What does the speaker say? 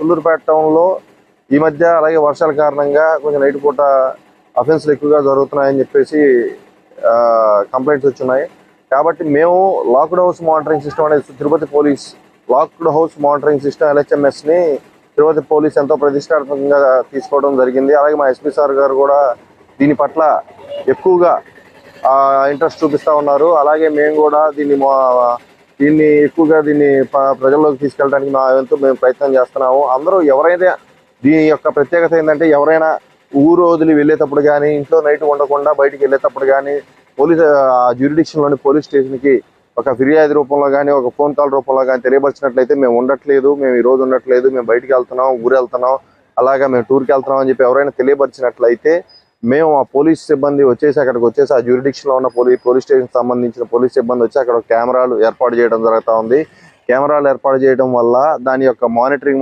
సుళ్ళూరుపేట టౌన్లో ఈ మధ్య అలాగే వర్షాల కారణంగా కొంచెం నైట్ పూట అఫెన్స్లు ఎక్కువగా జరుగుతున్నాయని చెప్పేసి కంప్లైంట్స్ వచ్చున్నాయి. కాబట్టి మేము లాక్డ్ హౌస్ మానిటరింగ్ సిస్టమ్ అనేది Tirupati police locked house monitoring system LHMSని తిరుపతి పోలీస్ ఎంతో ప్రతిష్టాత్మకంగా తీసుకోవడం జరిగింది. అలాగే మా SP సార్ గారు కూడా దీని పట్ల ఎక్కువగా ఇంట్రెస్ట్ చూపిస్తూ ఉన్నారు. అలాగే మేము కూడా దీన్ని ఎక్కువగా ప్రజల్లోకి తీసుకెళ్ళడానికి మేము ప్రయత్నం చేస్తున్నాము. అందరూ ఎవరైనా దీని యొక్క ప్రత్యేకత ఏంటంటే ఎవరైనా ఊరు వదిలి వెళ్ళేటప్పుడు కానీ ఇంట్లో నైట్ ఉండకుండా బయటికి వెళ్ళేటప్పుడు కానీ జ్యూరిడిక్షన్లోని పోలీస్ స్టేషన్కి ఒక ఫిర్యాదు రూపంలో కానీ ఒక ఫోన్ కాల్ రూపంలో కానీ తెలియపరిచినట్లయితే మేము ఉండట్లేదు, మేము ఈ రోజు ఉండట్లేదు, మేము బయటికి వెళ్తున్నాం, ఊరు వెళ్తున్నాం, అలాగా మేము టూర్కి వెళ్తున్నాం అని చెప్పి ఎవరైనా తెలియపరిచినట్లయితే మేము ఆ పోలీస్ సిబ్బంది అక్కడికి వచ్చేసి ఆ జ్యూరిడిక్షన్లో ఉన్న పోలీస్ స్టేషన్ సంబంధించిన పోలీస్ సిబ్బంది వచ్చి అక్కడ కెమెరాలు ఏర్పాటు చేయడం జరుగుతూ ఉంది. కెమెరాలు ఏర్పాటు చేయడం వల్ల దాని యొక్క మానిటరింగ్